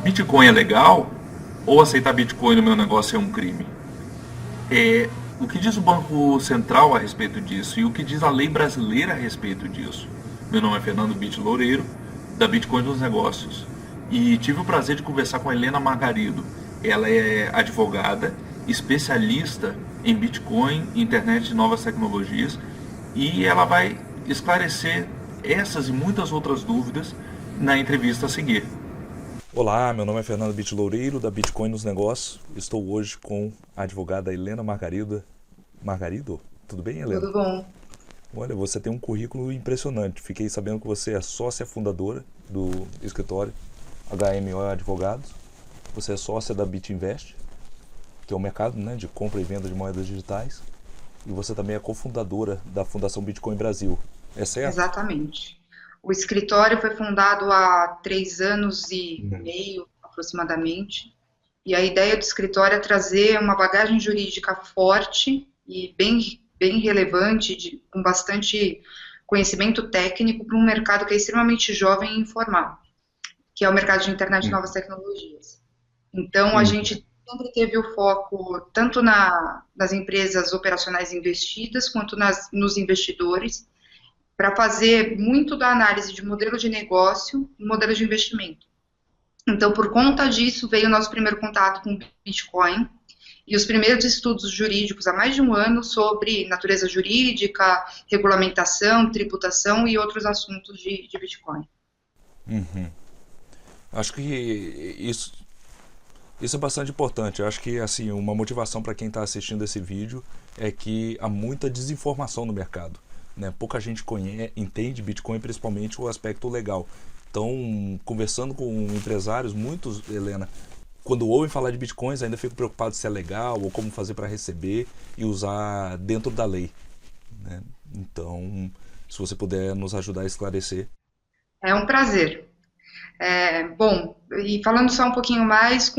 Bitcoin é legal? Ou aceitar Bitcoin no meu negócio é um crime? O que diz o Banco Central a respeito disso e o que diz a lei brasileira a respeito disso? Meu nome é Fernando Bitt Loureiro, da Bitcoin dos Negócios. E tive o prazer de conversar com a Helena Margarido. Ela é advogada, especialista em Bitcoin, internet e novas tecnologias, e ela vai esclarecer essas e muitas outras dúvidas na entrevista a seguir. Olá, meu nome é Fernando Bitt Loureiro, da Bitcoin nos Negócios. Estou hoje com a advogada Helena Margarida. Margarido? Tudo bem, Helena? Tudo bom? Olha, você tem um currículo impressionante. Fiquei sabendo que você é sócia fundadora do escritório HMO Advogados. Você é sócia da BitInvest, que é um mercado, né, de compra e venda de moedas digitais. E você também é cofundadora da Fundação Bitcoin Brasil. É certo? Exatamente. O escritório foi fundado há 3 anos e meio, aproximadamente, e a ideia do escritório é trazer uma bagagem jurídica forte e bem relevante, com bastante conhecimento técnico para um mercado que é extremamente jovem e informal, que é o mercado de internet e novas tecnologias. Então, a gente sempre teve o foco tanto nas empresas operacionais investidas, quanto nos investidores, para fazer muito da análise de modelo de negócio e modelo de investimento. Então, por conta disso, veio o nosso primeiro contato com o Bitcoin e os primeiros estudos jurídicos há mais de um ano sobre natureza jurídica, regulamentação, tributação e outros assuntos de Bitcoin. Acho que isso é bastante importante. Eu acho que assim, uma motivação para quem está assistindo esse vídeo é que há muita desinformação no mercado, né? Pouca gente entende Bitcoin, principalmente o aspecto legal. Então, conversando com empresários, muitos, Helena, quando ouvem falar de Bitcoins, ainda ficam preocupados se é legal ou como fazer para receber e usar dentro da lei, né? Então, se você puder nos ajudar a esclarecer. É um prazer. Bom, e falando só um pouquinho mais,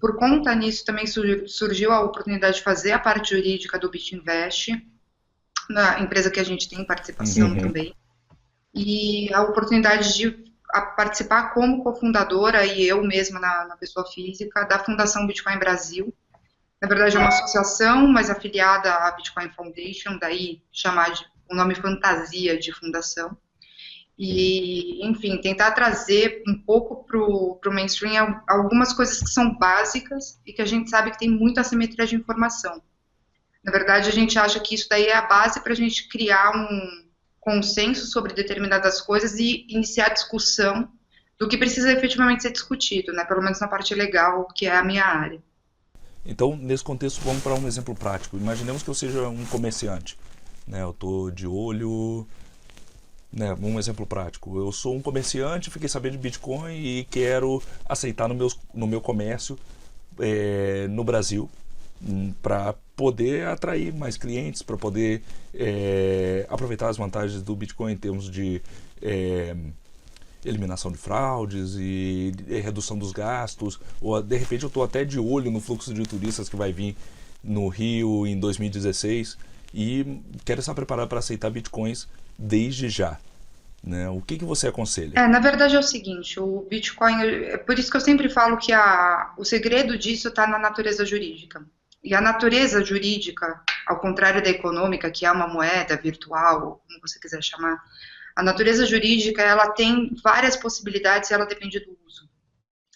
por conta nisso também surgiu a oportunidade de fazer a parte jurídica do BitInvest, na empresa que a gente tem participação também, e a oportunidade de participar como cofundadora e eu mesma na pessoa física da Fundação Bitcoin Brasil. Na verdade é uma associação, mas afiliada à Bitcoin Foundation, daí chamar de um nome fantasia de fundação. E, enfim, tentar trazer um pouco para o mainstream algumas coisas que são básicas e que a gente sabe que tem muita assimetria de informação. Na verdade, a gente acha que isso daí é a base para a gente criar um consenso sobre determinadas coisas e iniciar a discussão do que precisa efetivamente ser discutido, né? Pelo menos na parte legal, que é a minha área. Então, nesse contexto, vamos para um exemplo prático. Imaginemos que eu seja um comerciante, né? Eu estou de olho, né? Um exemplo prático. Eu sou um comerciante, fiquei sabendo de Bitcoin e quero aceitar no meu comércio no Brasil, para poder atrair mais clientes, para poder aproveitar as vantagens do Bitcoin em termos de eliminação de fraudes e redução dos gastos, ou de repente eu estou até de olho no fluxo de turistas que vai vir no Rio em 2016 e quero estar preparado para aceitar Bitcoins desde já, né? O que você aconselha? Na verdade é o seguinte, o Bitcoin, é por isso que eu sempre falo que o segredo disso está na natureza jurídica. E a natureza jurídica, ao contrário da econômica, que é uma moeda virtual, como você quiser chamar, a natureza jurídica, ela tem várias possibilidades e ela depende do uso.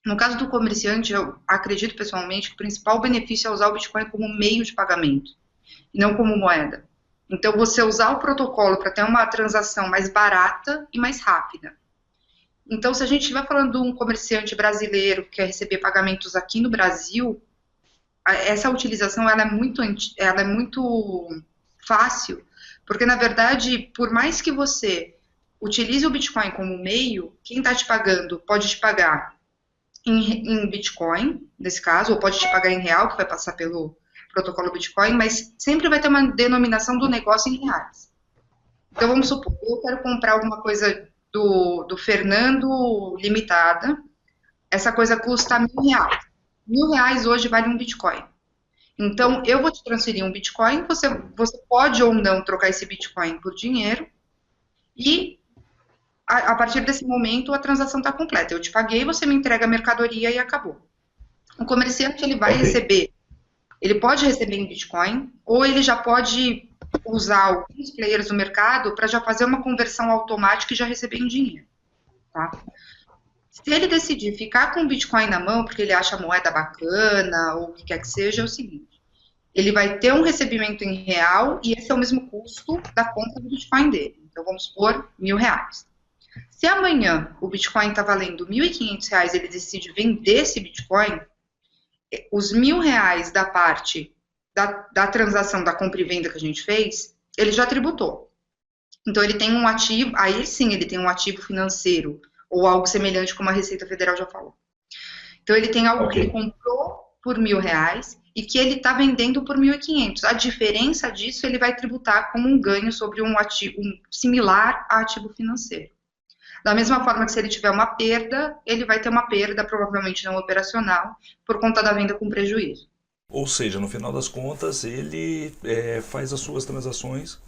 No caso do comerciante, eu acredito pessoalmente que o principal benefício é usar o Bitcoin como meio de pagamento, e não como moeda. Então, você usar o protocolo para ter uma transação mais barata e mais rápida. Então, se a gente estiver falando de um comerciante brasileiro que quer receber pagamentos aqui no Brasil, essa utilização ela é muito fácil, porque, na verdade, por mais que você utilize o Bitcoin como meio, quem está te pagando pode te pagar em Bitcoin, nesse caso, ou pode te pagar em real, que vai passar pelo protocolo Bitcoin, mas sempre vai ter uma denominação do negócio em reais. Então, vamos supor, eu quero comprar alguma coisa do Fernando Limitada, essa coisa custa R$ 1.000. R$ 1.000 hoje vale um Bitcoin. Então, eu vou te transferir um Bitcoin, você pode ou não trocar esse Bitcoin por dinheiro, e a partir desse momento a transação está completa. Eu te paguei, você me entrega a mercadoria e acabou. O comerciante ele vai receber, ele pode receber em Bitcoin, ou ele já pode usar alguns players do mercado para já fazer uma conversão automática e já receber em dinheiro, tá? Se ele decidir ficar com o Bitcoin na mão, porque ele acha a moeda bacana, ou o que quer que seja, é o seguinte, ele vai ter um recebimento em real e esse é o mesmo custo da compra do Bitcoin dele. Então, vamos supor, R$1.000. Se amanhã o Bitcoin está valendo R$1.500 e ele decide vender esse Bitcoin, os R$1.000 da parte da transação da compra e venda que a gente fez, ele já tributou. Então, ele tem um ativo, aí sim ele tem um ativo financeiro, ou algo semelhante como a Receita Federal já falou. Então, ele tem algo que ele comprou por R$1.000 e que ele está vendendo por 1.500. A diferença disso, ele vai tributar como um ganho sobre um ativo similar a ativo financeiro. Da mesma forma que se ele tiver uma perda, ele vai ter uma perda, provavelmente não operacional, por conta da venda com prejuízo. Ou seja, no final das contas, ele faz as suas transações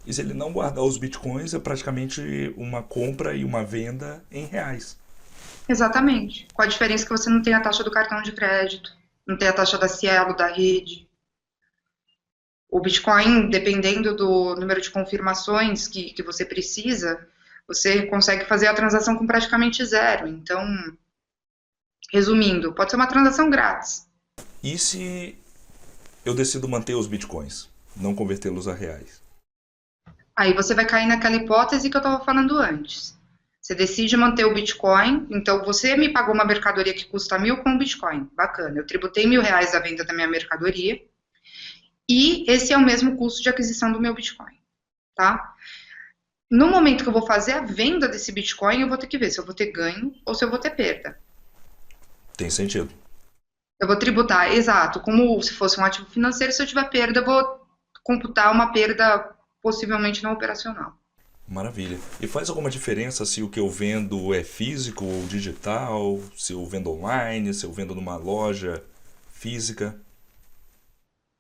e se ele não guardar os bitcoins, é praticamente uma compra e uma venda em reais. Exatamente. Com a diferença que você não tem a taxa do cartão de crédito, não tem a taxa da Cielo, da rede. O Bitcoin, dependendo do número de confirmações que você precisa, você consegue fazer a transação com praticamente zero. Então, resumindo, pode ser uma transação grátis. E se eu decido manter os bitcoins, não convertê-los a reais? Aí você vai cair naquela hipótese que eu estava falando antes. Você decide manter o Bitcoin, então você me pagou uma mercadoria que custa 1.000 com o Bitcoin. Bacana, eu tributei R$1.000 da venda da minha mercadoria e esse é o mesmo custo de aquisição do meu Bitcoin, tá? No momento que eu vou fazer a venda desse Bitcoin, eu vou ter que ver se eu vou ter ganho ou se eu vou ter perda. Tem sentido. Eu vou tributar, exato, como se fosse um ativo financeiro, se eu tiver perda, eu vou computar uma perda possivelmente não operacional. Maravilha. E faz alguma diferença se o que eu vendo é físico ou digital, se eu vendo online, se eu vendo numa loja física?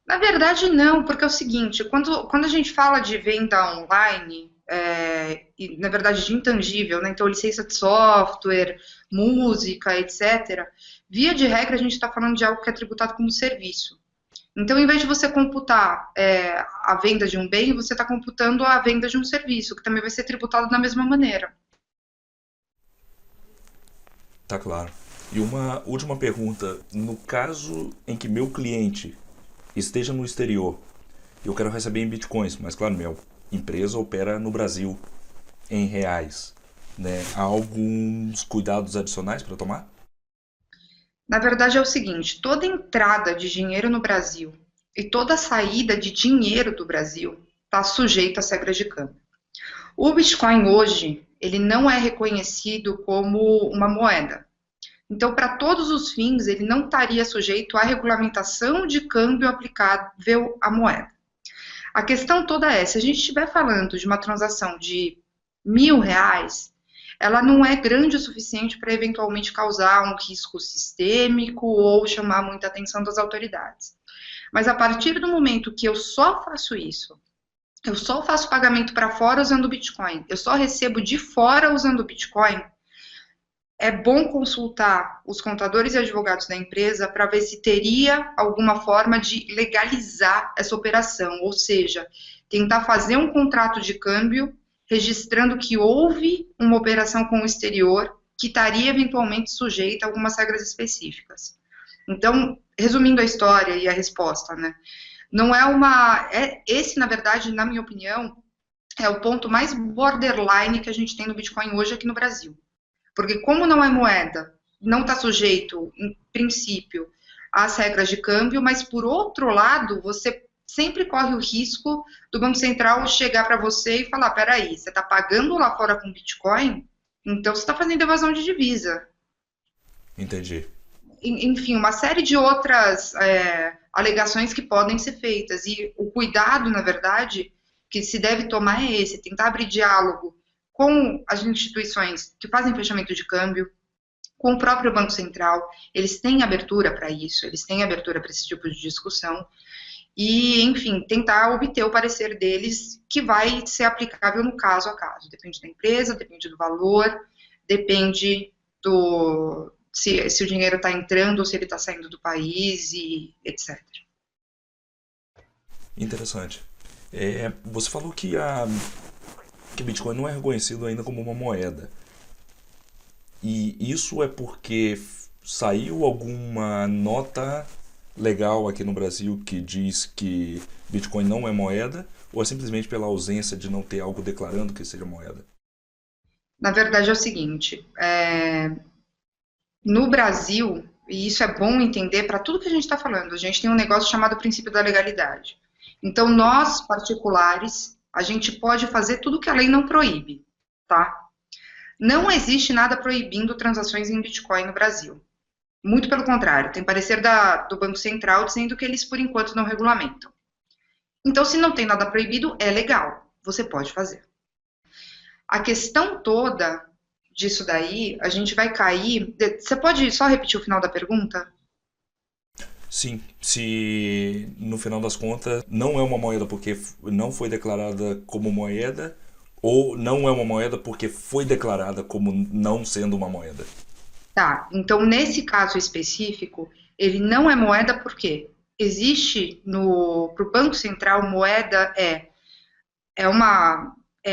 Na verdade, não, porque é o seguinte, quando a gente fala de venda online, e na verdade de intangível, né, então licença de software, música, etc., via de regra a gente está falando de algo que é tributado como serviço. Então, em vez de você computar a venda de um bem, você está computando a venda de um serviço, que também vai ser tributado da mesma maneira. Tá claro. E uma última pergunta. No caso em que meu cliente esteja no exterior, eu quero receber em bitcoins, mas claro, minha empresa opera no Brasil em reais, né? Há alguns cuidados adicionais para tomar? Na verdade, é o seguinte, toda entrada de dinheiro no Brasil e toda saída de dinheiro do Brasil está sujeita às regras de câmbio. O Bitcoin hoje, ele não é reconhecido como uma moeda. Então, para todos os fins, ele não estaria sujeito à regulamentação de câmbio aplicável à moeda. A questão toda é, se a gente estiver falando de uma transação de R$1.000, ela não é grande o suficiente para eventualmente causar um risco sistêmico ou chamar muita atenção das autoridades. Mas a partir do momento que eu só faço isso, eu só faço pagamento para fora usando o Bitcoin, eu só recebo de fora usando o Bitcoin, é bom consultar os contadores e advogados da empresa para ver se teria alguma forma de legalizar essa operação, ou seja, tentar fazer um contrato de câmbio registrando que houve uma operação com o exterior que estaria eventualmente sujeita a algumas regras específicas. Então, resumindo a história e a resposta, né? Não é uma... esse, na verdade, na minha opinião, é o ponto mais borderline que a gente tem no Bitcoin hoje aqui no Brasil. Porque como não é moeda, não está sujeito, em princípio, às regras de câmbio, mas, por outro lado, você sempre corre o risco do Banco Central chegar para você e falar, peraí, você está pagando lá fora com Bitcoin, então você está fazendo evasão de divisa. Entendi. Enfim, uma série de outras alegações que podem ser feitas. E o cuidado, na verdade, que se deve tomar é esse, tentar abrir diálogo com as instituições que fazem fechamento de câmbio, com o próprio Banco Central. Eles têm abertura para isso, eles têm abertura para esse tipo de discussão. e, enfim, tentar obter o parecer deles, que vai ser aplicável no caso a caso. Depende da empresa, depende do valor, depende se o dinheiro está entrando ou se ele está saindo do país e etc. Interessante. Você falou que Bitcoin não é reconhecido ainda como uma moeda. E isso é porque saiu alguma nota legal aqui no Brasil que diz que Bitcoin não é moeda, ou é simplesmente pela ausência de não ter algo declarando que seja moeda? Na verdade é o seguinte, no Brasil, e isso é bom entender para tudo que a gente está falando, a gente tem um negócio chamado princípio da legalidade. Então, nós, particulares, a gente pode fazer tudo que a lei não proíbe, tá? Não existe nada proibindo transações em Bitcoin no Brasil. Muito pelo contrário, tem parecer do Banco Central dizendo que eles, por enquanto, não regulamentam. Então, se não tem nada proibido, é legal, você pode fazer. A questão toda disso daí, a gente vai cair... Você pode só repetir o final da pergunta? Sim, se no final das contas não é uma moeda porque não foi declarada como moeda, ou não é uma moeda porque foi declarada como não sendo uma moeda. Tá, então nesse caso específico, ele não é moeda porque existe para o Banco Central, moeda é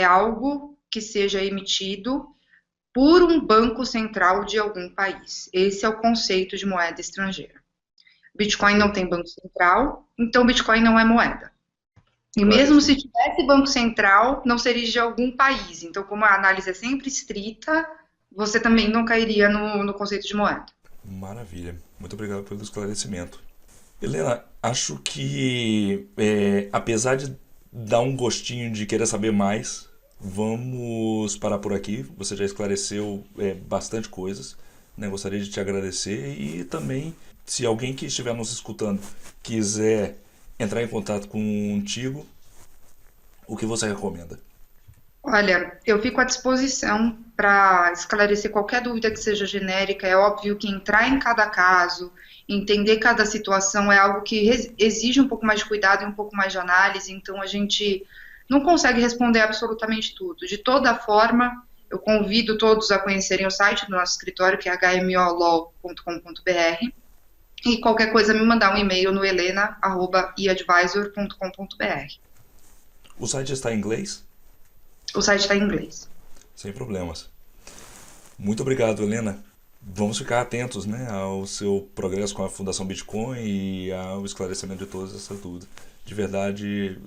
algo que seja emitido por um banco central de algum país. Esse é o conceito de moeda estrangeira. Bitcoin não tem banco central, então Bitcoin não é moeda. E mesmo se tivesse banco central, não seria de algum país. Então, como a análise é sempre estrita, você também não cairia no conceito de moeda. Maravilha, muito obrigado pelo esclarecimento. Helena, acho que apesar de dar um gostinho de querer saber mais, vamos parar por aqui. Você já esclareceu bastante coisas, né? Gostaria de te agradecer e também, se alguém que estiver nos escutando quiser entrar em contato contigo, o que você recomenda? Olha, eu fico à disposição para esclarecer qualquer dúvida que seja genérica. É óbvio que entrar em cada caso, entender cada situação é algo que exige um pouco mais de cuidado e um pouco mais de análise, então a gente não consegue responder absolutamente tudo. De toda forma, eu convido todos a conhecerem o site do nosso escritório, que é hmolaw.com.br, e qualquer coisa me mandar um e-mail no helena@eadvisor.com.br. O site está em inglês? O site está em inglês. Sem problemas. Muito obrigado, Helena. Vamos ficar atentos, né, ao seu progresso com a Fundação Bitcoin e ao esclarecimento de todas essas dúvidas. De verdade,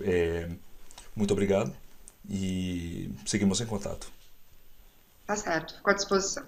muito obrigado e seguimos em contato. Tá certo, fico à disposição.